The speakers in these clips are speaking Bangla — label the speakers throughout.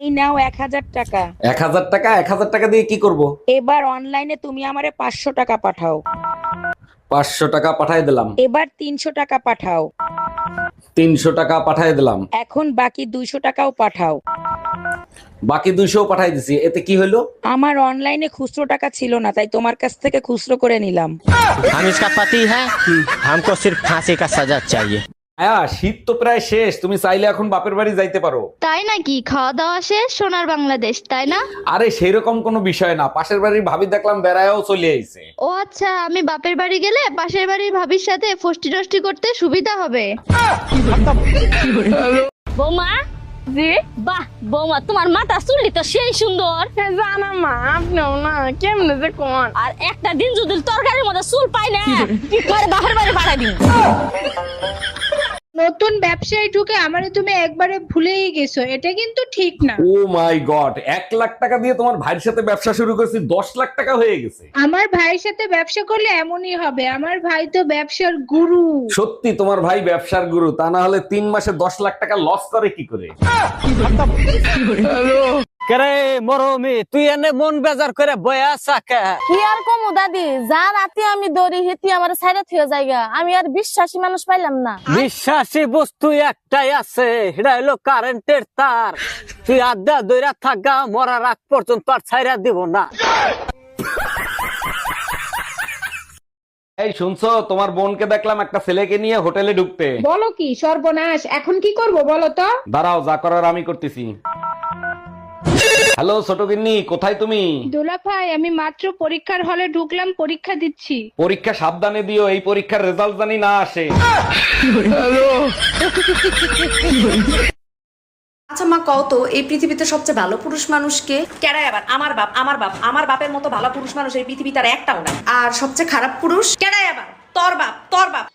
Speaker 1: এই নাও 1000 টাকা।
Speaker 2: 1000 টাকা? 1000 টাকা দিয়ে কি করব?
Speaker 1: এবার অনলাইনে তুমি আমারে 500 টাকা পাঠাও।
Speaker 2: 500 টাকা পাঠাই দিলাম।
Speaker 1: এবার 300 টাকা পাঠাও।
Speaker 2: 300 টাকা পাঠাই দিলাম।
Speaker 1: এখন বাকি 200 টাকাও পাঠাও।
Speaker 2: বাকি 200 পাঠাই দিছি, এতে কি হলো?
Speaker 1: আমার অনলাইনে খুচরো টাকা ছিল না, তাই তোমার কাছ থেকে খুচরো করে নিলাম।
Speaker 3: हम इसका पति है, हमको सिर्फ फांसी का सजा चाहिए।
Speaker 2: হ্যাঁ, শীত তো প্রায় শেষ, তুমি চাইলে এখন বাপের বাড়ি যাইতে পারো।
Speaker 4: তাই নাকি? খাওয়া দাওয়া শেষ, সোনার বাংলাদেশ, তাই না?
Speaker 2: আরে সেরকম কোনো বিষয় না, পাশের বাড়ির ভাবি দেখলাম বেড়ায়ও চলে আইছে।
Speaker 4: ও আচ্ছা, আমি বাপের বাড়ি গেলে পাশের বাড়ির ভাবির সাথে ফষ্টি নষ্টি করতে সুবিধা হবে।
Speaker 5: বৌমা, জি বাহ বৌমা, তোমার মাথা চুলটি তো সেই সুন্দর।
Speaker 6: জানা মা, আপনিও না কেমনে যে কোন।
Speaker 5: আর একটা দিন যদি তরকারির মধ্যে চুল পাই না, তোমার বাপের বাড়ি পাঠাই দিন।
Speaker 6: নতুন ব্যবসায় ঢুকে আমারে তুমি একবারে ভুলেই গেছো, এটা কিন্তু ঠিক না।
Speaker 2: ও মাই গড, 1 লাখ টাকা দিয়ে তোমার ভাইয়ের সাথে ব্যবসা শুরু করছি, 10 লাখ টাকা হয়ে গেছে।
Speaker 6: আমার ভাইয়ের সাথে ব্যবসা করলে এমনই হবে, আমার ভাই তো ব্যবসার গুরু।
Speaker 2: সত্যি তোমার ভাই ব্যবসার গুরু, তা না হলে 3 মাসে 10 লাখ টাকা লস করে কি করে?
Speaker 3: करे মরমি তুই এনে মন বেজার করে বয়া সাকা।
Speaker 7: কি আর কমু দাদি, যা রাতে আমি দৌড়ি হেতি আমার সাইডে থিয়ে জায়গা, আমি আর বিশ্বাসী মানুষ পাইলাম না।
Speaker 3: বিশ্বাসী বস্তু একটাই আছে, সেটা হলো কারেন্টের তার। তুই আড্ডা দইরা থাকা মরার আগ পর্যন্ত আর ছাইরা দিব না।
Speaker 2: এই শুনছো, তোমার বোনকে দেখলাম একটা ছেলেকে নিয়ে হোটেলে ঢুকতে।
Speaker 6: বলো কি সর্বনাশ, এখন কি করব বলো তো?
Speaker 2: দাঁড়াও, যা করার আমি করতেছি। হ্যালো ছোট গিন্নি, কোথায় তুমি?
Speaker 6: দোলা ভাই, আমি মাত্র পরীক্ষার হলে ঢুকলাম, পরীক্ষা দিচ্ছি।
Speaker 2: পরীক্ষা সাবধানে দিও, এই পরীক্ষার রেজাল্ট জানি না আসে।
Speaker 8: আচ্ছা মা, কও তো এই পৃথিবীতে সবচেয়ে ভালো পুরুষ মানুষকে?
Speaker 9: কেডাই আবার? আমার বাপ, আমার বাপ, আমার বাপের মতো ভালো পুরুষ মানুষ এই পৃথিবীতে আর একটাও না।
Speaker 8: আর সবচেয়ে খারাপ পুরুষ?
Speaker 9: কেডাই আবার? তোর বাপ, তোর বাপ।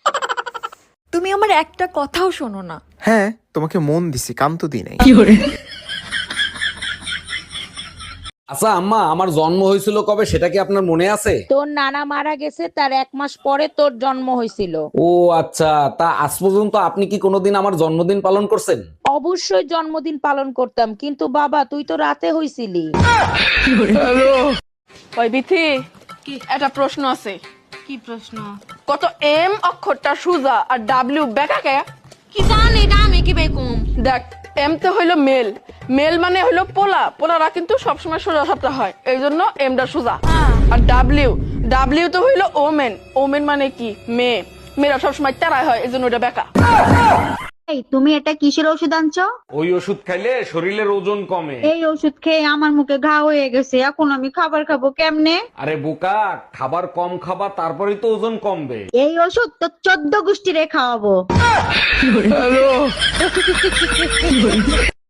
Speaker 10: তুমি আমার একটা কথাও শোনো না।
Speaker 11: হ্যাঁ, তোমাকে মন দিছি, কাম তো দিই নাই।
Speaker 2: আচ্ছা আম্মা, আমার জন্ম হয়েছিল কবে সেটা কি আপনার মনে আছে?
Speaker 1: তোর নানা মারা গেছে, তার 1 মাস পরে তোর জন্ম হয়েছিল।
Speaker 2: ও আচ্ছা, তা আজ পর্যন্ত আপনি কি কোনোদিন আমার জন্মদিন পালন করছেন?
Speaker 1: অবশ্যই জন্মদিন পালন করতাম, কিন্তু বাবা তুই তো রাতে হইছিলি।
Speaker 6: ওই বিথি, একটা প্রশ্ন আছে।
Speaker 5: কি প্রশ্ন?
Speaker 6: কত এম অক্ষরটা সোজা আর ডাব্লিউ বেকাকে?
Speaker 5: কি জানি এটা আমি কি বেকুম।
Speaker 6: দেখ, এম তো হইলো মেল, মেল মানে হইলো পোলা, পোলারা কিন্তু সবসময় সোজা সাপটা হয়, এই জন্য এমটা সোজা। আর ডাব্লিউ, ডাব্লিউ তো হইলো ওমেন, ওমেন মানে কি মেয়ে, মেয়েরা সবসময় তেরাই হয়, এই জন্য ওটা বেকা।
Speaker 7: এই তুমি এটা কিসের ওষুধ আনছো?
Speaker 2: ওই ওষুধ খাইলে শরীরের ওজন কমে।
Speaker 7: এই ওষুধ খেয়ে আমার মুখে ঘা হয়ে গেছে, এখন আমি খাবার খাবো কেমনে?
Speaker 2: আরে বোকা, খাবার কম খাবা, তারপরেই তো ওজন কমবে।
Speaker 7: এই ওষুধ তো 14 গোষ্ঠীরে খাওয়াবো।